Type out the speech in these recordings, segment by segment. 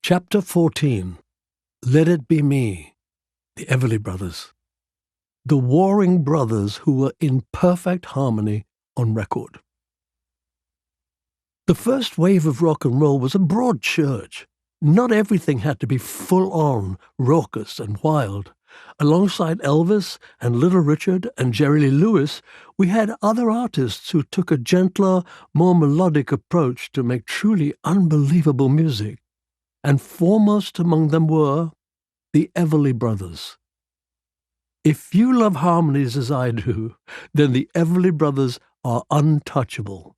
Chapter 14. Let It Be Me, the Everly Brothers. The warring brothers who were in perfect harmony on record. The first wave of rock and roll was a broad church. Not everything had to be full-on, raucous and wild. Alongside Elvis and Little Richard and Jerry Lee Lewis, we had other artists who took a gentler, more melodic approach to make truly unbelievable music. And foremost among them were the Everly Brothers. If you love harmonies as I do, then the Everly Brothers are untouchable.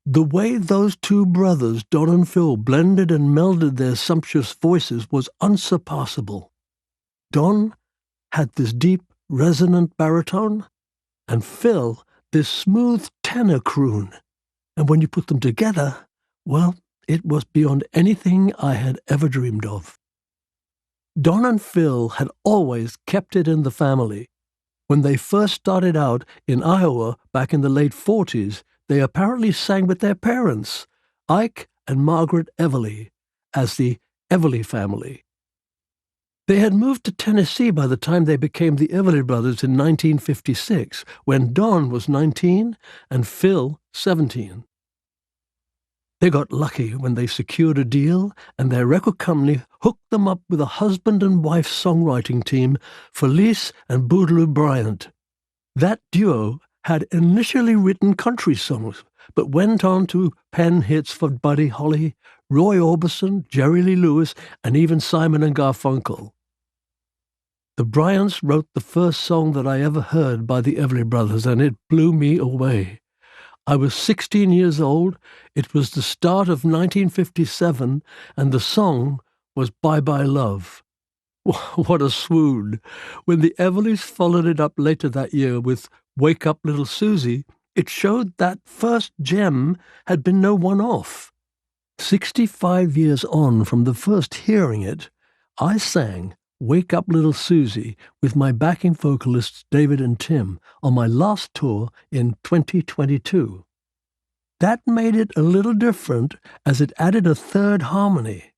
The way those two brothers, Don and Phil, blended and melded their sumptuous voices was unsurpassable. Don had this deep, resonant baritone, and Phil this smooth tenor croon. And when you put them together, well, it was beyond anything I had ever dreamed of. Don and Phil had always kept it in the family. When they first started out in Iowa back in the late 40s, they apparently sang with their parents, Ike and Margaret Everly, as the Everly family. They had moved to Tennessee by the time they became the Everly Brothers in 1956, when Don was 19 and Phil 17. They got lucky when they secured a deal, and their record company hooked them up with a husband and wife songwriting team, Felice and Boogaloo Bryant. That duo had initially written country songs, but went on to pen hits for Buddy Holly, Roy Orbison, Jerry Lee Lewis, and even Simon and Garfunkel. The Bryants wrote the first song that I ever heard by the Everly Brothers, and it blew me away. I was 16 years old, it was the start of 1957, and the song was Bye Bye Love. What a swoon! When the Everlys followed it up later that year with Wake Up Little Susie, it showed that first gem had been no one-off. 65 years on from the first hearing it, I sang Wake Up Little Susie with my backing vocalists David and Tim on my last tour in 2022. That made it a little different as it added a third harmony.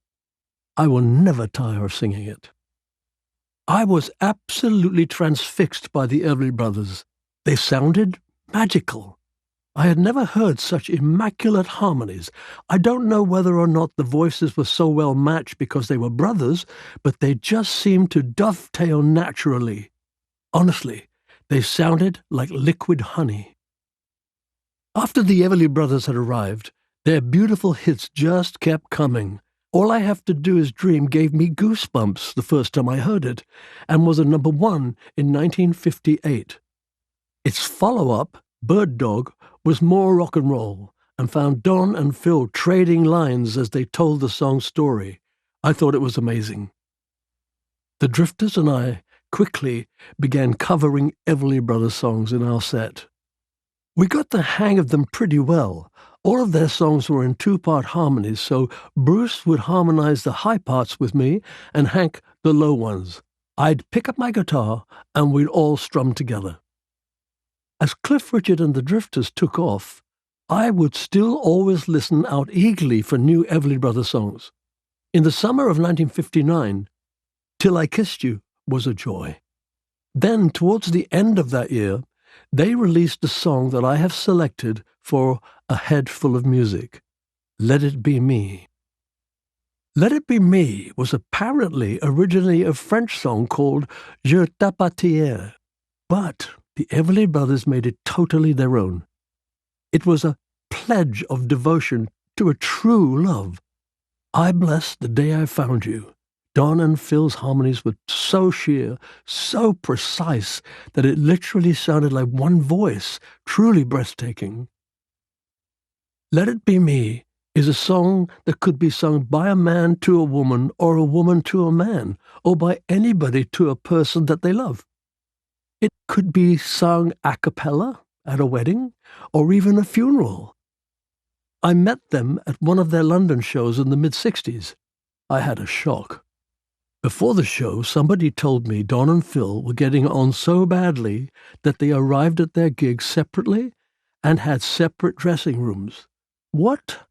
I will never tire of singing it. I was absolutely transfixed by the Everly Brothers. They sounded magical. I had never heard such immaculate harmonies. I don't know whether or not the voices were so well matched because they were brothers, but they just seemed to dovetail naturally. Honestly, they sounded like liquid honey. After the Everly Brothers had arrived, their beautiful hits just kept coming. All I Have to Do Is Dream gave me goosebumps the first time I heard it, and was a number one in 1958. Its follow-up, Bird Dog, was more rock and roll, and found Don and Phil trading lines as they told the song's story. I thought it was amazing. The Drifters and I quickly began covering Everly Brothers songs in our set. We got the hang of them pretty well. All of their songs were in two-part harmonies, so Bruce would harmonize the high parts with me and Hank the low ones. I'd pick up my guitar and we'd all strum together. As Cliff Richard and the Drifters took off, I would still always listen out eagerly for new Everly Brothers songs. In the summer of 1959, Till I Kissed You was a joy. Then, towards the end of that year, they released a song that I have selected for A Head Full of Music, Let It Be Me. Let It Be Me was apparently originally a French song called Je t'appartiens, but the Everly Brothers made it totally their own. It was a pledge of devotion to a true love. I bless the day I found you. Don and Phil's harmonies were so sheer, so precise, that it literally sounded like one voice, truly breathtaking. Let It Be Me is a song that could be sung by a man to a woman or a woman to a man, or by anybody to a person that they love. It could be sung a cappella at a wedding or even a funeral. I met them at one of their London shows in the mid-60s. I had a shock. Before the show, somebody told me Don and Phil were getting on so badly that they arrived at their gigs separately and had separate dressing rooms. What?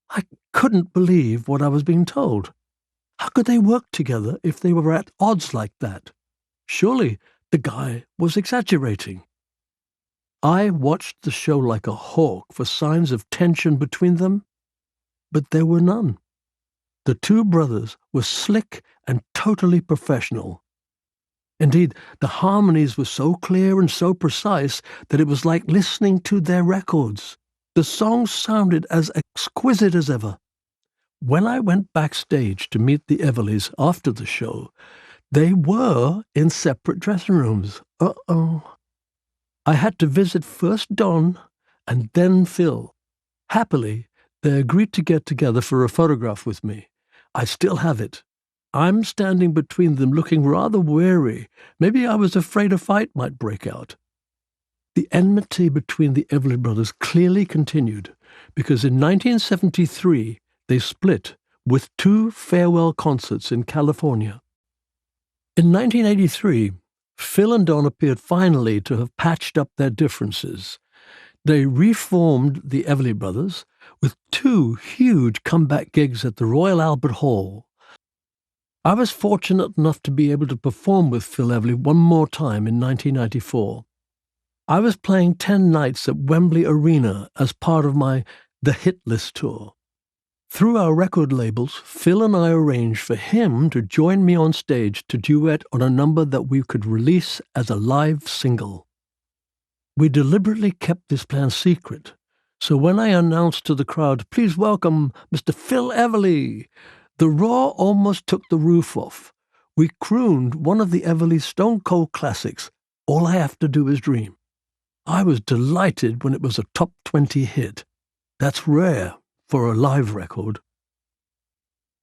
I couldn't believe what I was being told. How could they work together if they were at odds like that? Surely the guy was exaggerating. I watched the show like a hawk for signs of tension between them, but there were none. The two brothers were slick and totally professional. Indeed, the harmonies were so clear and so precise that it was like listening to their records. The songs sounded as exquisite as ever. When I went backstage to meet the Everleys after the show, they were in separate dressing rooms. Uh-oh. I had to visit first Don and then Phil. Happily, they agreed to get together for a photograph with me. I still have it. I'm standing between them looking rather wary. Maybe I was afraid a fight might break out. The enmity between the Everly brothers clearly continued, because in 1973 they split with 2 farewell concerts in California. In 1983, Phil and Don appeared finally to have patched up their differences. They reformed the Everly brothers with 2 huge comeback gigs at the Royal Albert Hall. I was fortunate enough to be able to perform with Phil Everly one more time in 1994. I was playing 10 nights at Wembley Arena as part of my The Hit List tour. Through our record labels, Phil and I arranged for him to join me on stage to duet on a number that we could release as a live single. We deliberately kept this plan secret, so when I announced to the crowd, "Please welcome Mr. Phil Everly," the roar almost took the roof off. We crooned one of the Everly Stone Cold classics, "All I Have to Do Is Dream." I was delighted when it was a top 20 hit. That's rare for a live record.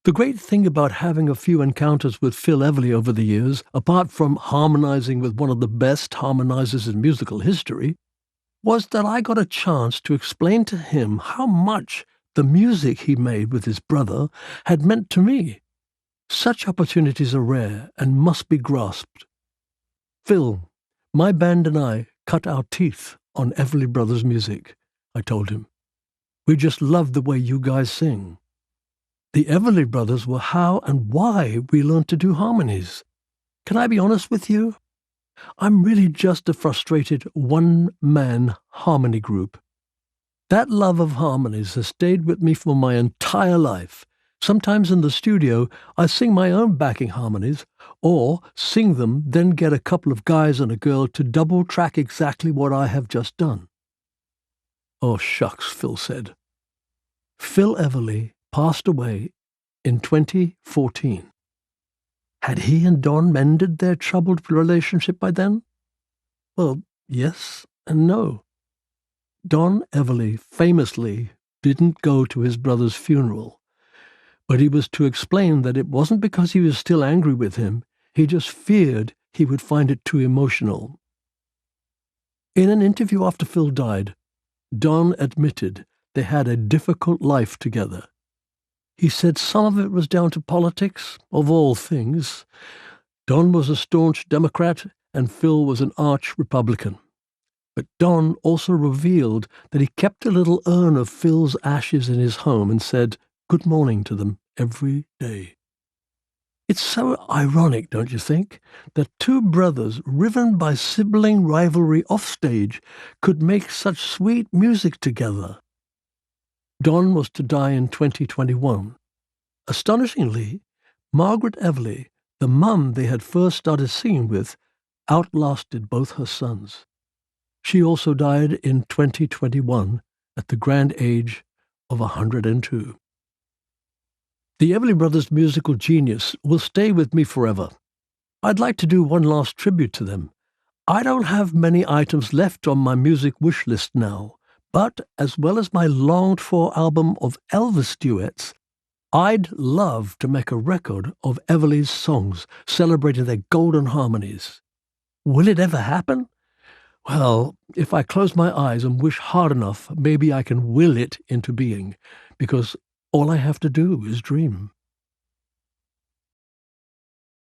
The great thing about having a few encounters with Phil Everly over the years, apart from harmonizing with one of the best harmonizers in musical history, was that I got a chance to explain to him how much the music he made with his brother had meant to me. Such opportunities are rare and must be grasped. "Phil, my band and I cut our teeth on Everly Brothers music," I told him. "We just love the way you guys sing." The Everly Brothers were how and why we learned to do harmonies. Can I be honest with you? I'm really just a frustrated one-man harmony group. That love of harmonies has stayed with me for my entire life. Sometimes in the studio, I sing my own backing harmonies, or sing them, then get a couple of guys and a girl to double-track exactly what I have just done. "Oh, shucks," Phil said. Phil Everly passed away in 2014. Had he and Don mended their troubled relationship by then? Well, yes and no. Don Everly famously didn't go to his brother's funeral, but he was to explain that it wasn't because he was still angry with him, he just feared he would find it too emotional. In an interview after Phil died, Don admitted they had a difficult life together. He said some of it was down to politics, of all things. Don was a staunch Democrat and Phil was an arch Republican. But Don also revealed that he kept a little urn of Phil's ashes in his home and said good morning to them every day. It's so ironic, don't you think, that 2 brothers riven by sibling rivalry offstage could make such sweet music together. Don was to die in 2021. Astonishingly, Margaret Everly, the mum they had first started singing with, outlasted both her sons. She also died in 2021 at the grand age of 102. The Everly Brothers' musical genius will stay with me forever. I'd like to do one last tribute to them. I don't have many items left on my music wish list now, but as well as my longed-for album of Elvis duets, I'd love to make a record of Everly's songs celebrating their golden harmonies. Will it ever happen? Well, if I close my eyes and wish hard enough, maybe I can will it into being, because all I have to do is dream.